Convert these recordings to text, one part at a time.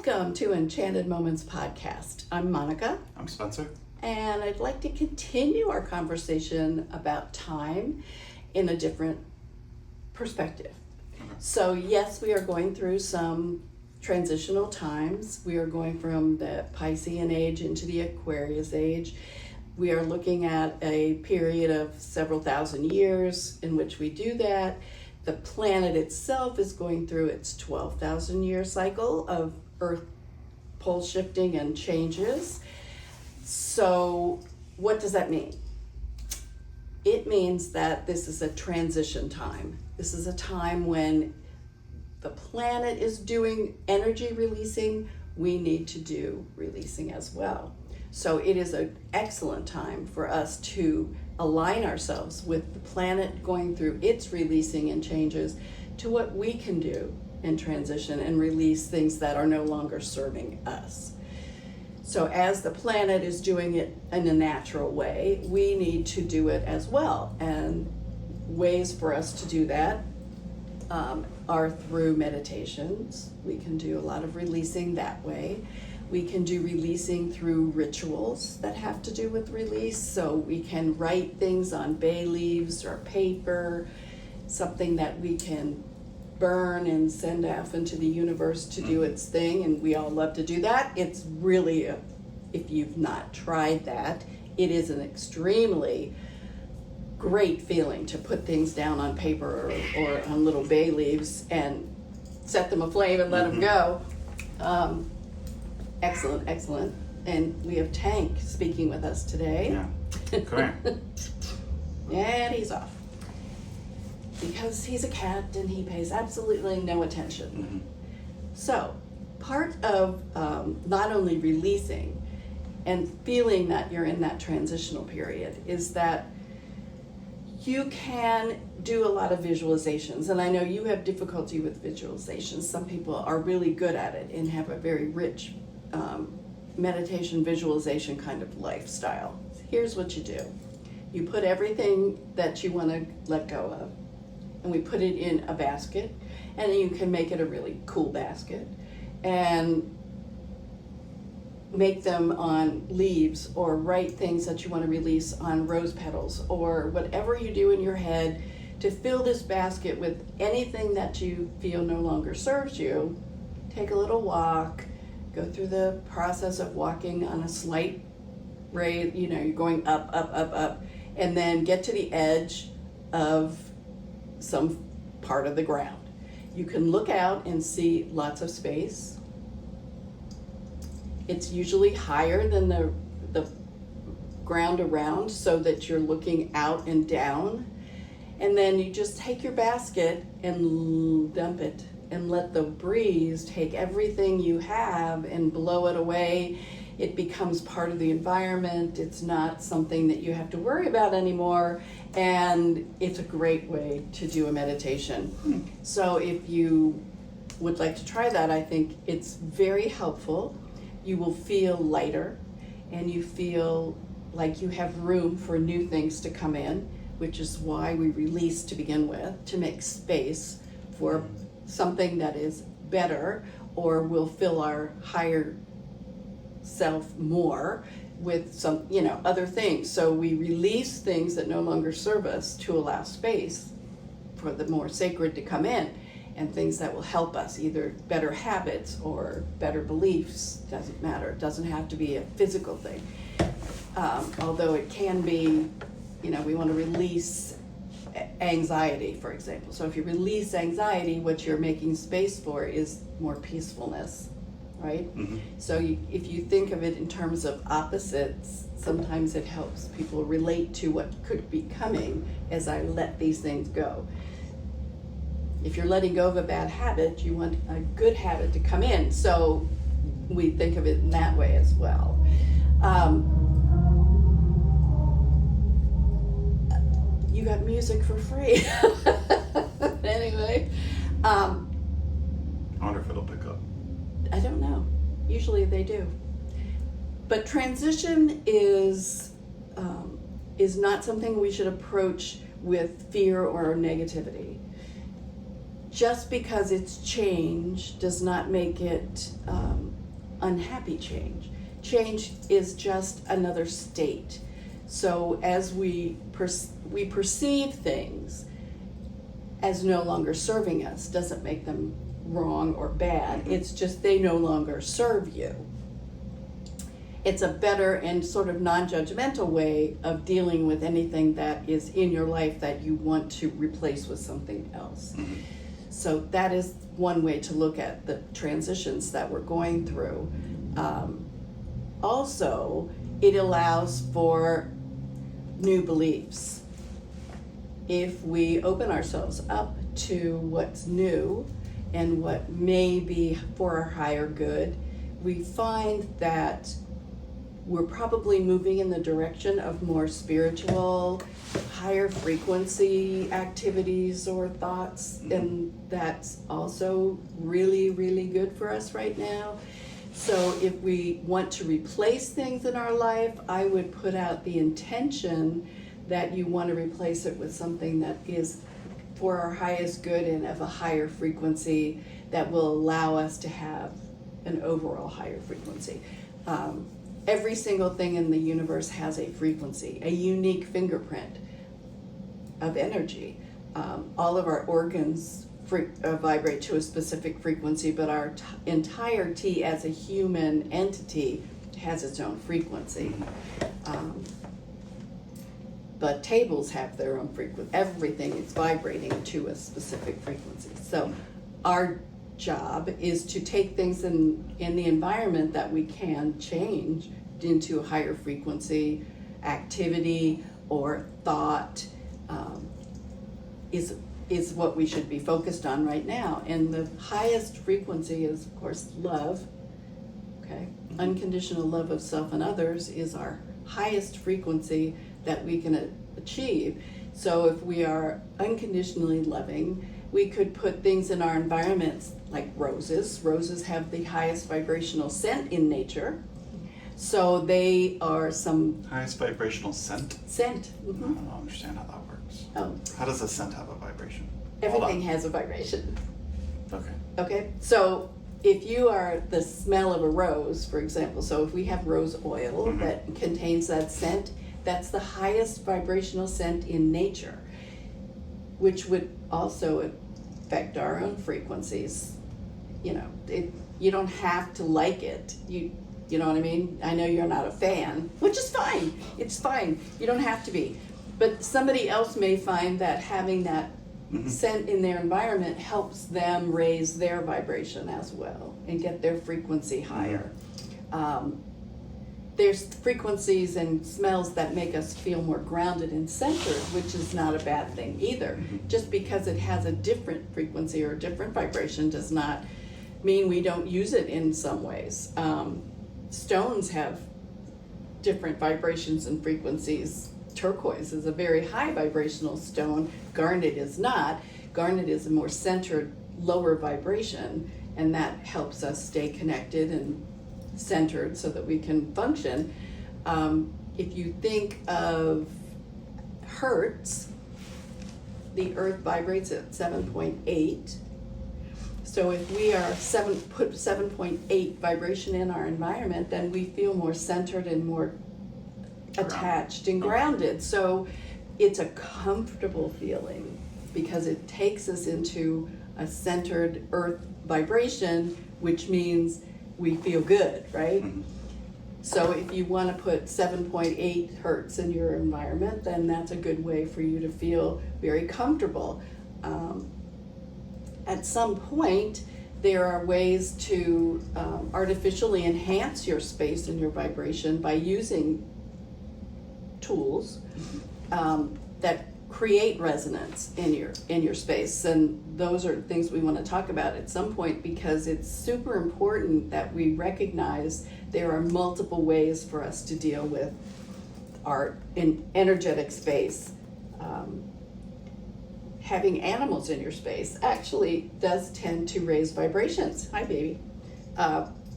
Welcome to Enchanted Moments podcast. I'm Monica. I'm Spencer. And I'd like to continue our conversation about time in a different perspective. Okay. So yes, we are going through some transitional times. We are going from the Piscean age into the Aquarius age. We are looking at a period of several thousand years in which we do that. The planet itself is going through its 12,000 year cycle of Earth pole shifting and changes. So what does that mean? It means that this is a transition time. This is a time when the planet is doing energy releasing. We need to do releasing as well. So it is an excellent time for us to align ourselves with the planet going through its releasing and changes to what we can do in transition and release things that are no longer serving us. So as the planet is doing it in a natural way, we need to do it as well. And ways for us to do that are through meditations. We can do a lot of releasing that way. We can do releasing through rituals that have to do with release. So we can write things on bay leaves or paper, something that we can burn and send off into the universe to do its thing. And we all love to do that. It's really, if you've not tried that, it is an extremely great feeling to put things down on paper or on little bay leaves and set them aflame and let them go. Excellent. And we have Tank speaking with us today. Yeah, correct. And he's off. Because he's a cat and he pays absolutely no attention. Mm-hmm. So, part of not only releasing and feeling that you're in that transitional period is that you can do a lot of visualizations. And I know you have difficulty with visualizations. Some people are really good at it and have a very rich meditation visualization kind of lifestyle. Here's what you do. You put everything that you want to let go of, and we put it in a basket, and you can make it a really cool basket and make them on leaves or write things that you want to release on rose petals or whatever you do in your head to fill this basket with anything that you feel no longer serves you. Take a little walk, go through the process of walking on a slight raise, you're going up, and then get to the edge of some part of the ground. You can look out and see lots of space. It's usually higher than the ground around so that you're looking out and down. And then you just take your basket and dump it and let the breeze take everything you have and blow it away. It becomes part of the environment. It's not something that you have to worry about anymore. And it's a great way to do a meditation. So if you would like to try that, I think it's very helpful. You will feel lighter and you feel like you have room for new things to come in, which is why we release to begin with, to make space for something that is better or will fill our higher self more with some, other things. So we release things that no longer serve us to allow space for the more sacred to come in and things that will help us, either better habits or better beliefs. Doesn't matter. It doesn't have to be a physical thing. Although it can be, we want to release anxiety, for example. So if you release anxiety, what you're making space for is more peacefulness, right? Mm-hmm. So if you think of it in terms of opposites, sometimes it helps people relate to what could be coming as I let these things go. If you're letting go of a bad habit, you want a good habit to come in. So we think of it in that way as well. You got music for free. Anyway. I wonder if it'll pick up. I don't know. Usually they do. But transition is not something we should approach with fear or negativity. Just because it's change does not make it unhappy change. Change is just another state. So as we perceive things as no longer serving us, doesn't make them wrong or bad. It's just they no longer serve you. It's a better and sort of non-judgmental way of dealing with anything that is in your life that you want to replace with something else. So that is one way to look at the transitions that we're going through. Also, it allows for new beliefs. If we open ourselves up to what's new and what may be for our higher good, we find that we're probably moving in the direction of more spiritual, higher frequency activities or thoughts, and that's also really, really good for us right now. So if we want to replace things in our life, I would put out the intention that you want to replace it with something that is for our highest good and of a higher frequency that will allow us to have an overall higher frequency. Every single thing in the universe has a frequency, a unique fingerprint of energy. All of our organs vibrate to a specific frequency, but our entirety as a human entity has its own frequency. But tables have their own frequency. Everything is vibrating to a specific frequency. So our job is to take things in the environment that we can change into a higher frequency activity or thought, is what we should be focused on right now. And the highest frequency is, of course, love. Okay, unconditional love of self and others is our highest frequency that we can achieve. So if we are unconditionally loving, we could put things in our environments like roses. Roses have the highest vibrational scent in nature. So they are some... Highest vibrational scent? Scent. I don't understand how that works. Oh. How does a scent have a vibration? Everything has a vibration. Okay. Okay, so if you are the smell of a rose, for example, so if we have rose oil that contains that scent, that's the highest vibrational scent in nature, which would also affect our own frequencies. You know, you don't have to like it. You know what I mean? I know you're not a fan, which is fine. It's fine. You don't have to be. But somebody else may find that having that scent in their environment helps them raise their vibration as well and get their frequency higher. There's frequencies and smells that make us feel more grounded and centered, which is not a bad thing either. Just because it has a different frequency or a different vibration does not mean we don't use it in some ways. Stones have different vibrations and frequencies. Turquoise is a very high vibrational stone. Garnet is not. Garnet is a more centered, lower vibration, and that helps us stay connected and centered so that we can function. If you think of hertz, the earth vibrates at 7.8. So if we are put 7.8 vibration in our environment, then we feel more centered and more attached and grounded. So it's a comfortable feeling because it takes us into a centered earth vibration, which means we feel good, right? So if you want to put 7.8 hertz in your environment, then that's a good way for you to feel very comfortable. At some point, there are ways to artificially enhance your space and your vibration by using tools that create resonance in your space, and those are things we want to talk about at some point because it's super important that we recognize there are multiple ways for us to deal with our energetic space. Having animals in your space actually does tend to raise vibrations. Hi, baby.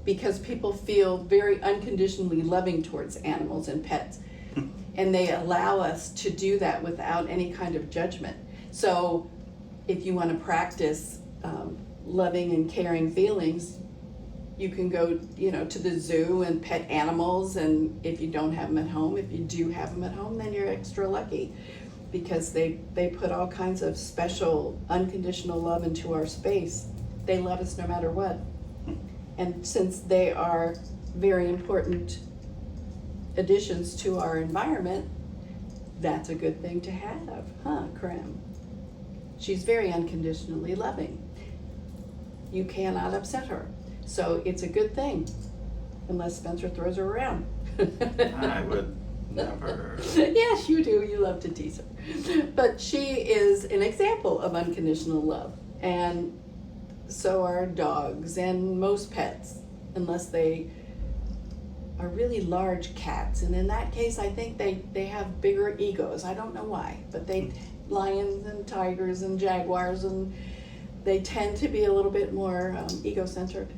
Because people feel very unconditionally loving towards animals and pets. And they allow us to do that without any kind of judgment. So if you want to practice loving and caring feelings, You can go, to the zoo and pet animals, and if you don't have them at home, if you do have them at home, then you're extra lucky, because they put all kinds of special unconditional love into our space. They love us no matter what. And since they are very important additions to our environment, that's a good thing to have, huh, Krem? She's very unconditionally loving. You cannot upset her. So it's a good thing, unless Spencer throws her around. I would never. Yes, you do. You love to tease her. But she is an example of unconditional love. And so are dogs and most pets, unless they are really large cats. And in that case, I think they have bigger egos. I don't know why, but lions and tigers and jaguars, and they tend to be a little bit more egocentric.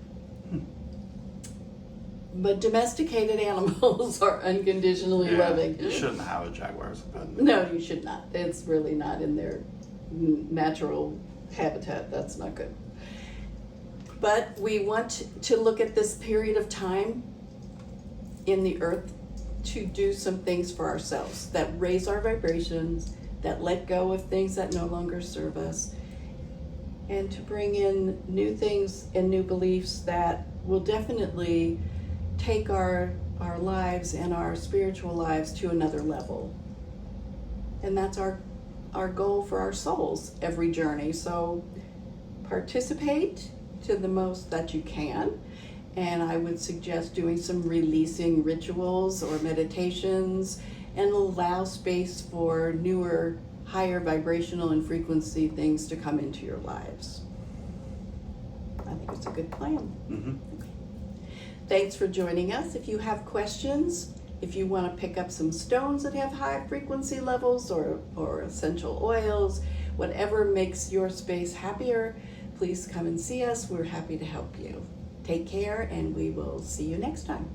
But domesticated animals are unconditionally loving. You shouldn't have a jaguar as a pet. No, you should not. It's really not in their natural habitat. That's not good. But we want to look at this period of time in the earth to do some things for ourselves that raise our vibrations, that let go of things that no longer serve us, and to bring in new things and new beliefs that will definitely take our lives and our spiritual lives to another level. And that's our goal for our souls every journey. So participate to the most that you can. And I would suggest doing some releasing rituals or meditations, and allow space for newer, higher vibrational and frequency things to come into your lives. I think it's a good plan. Mm-hmm. Thanks for joining us. If you have questions, if you want to pick up some stones that have high frequency levels or essential oils, whatever makes your space happier, please come and see us. We're happy to help you. Take care, and we will see you next time.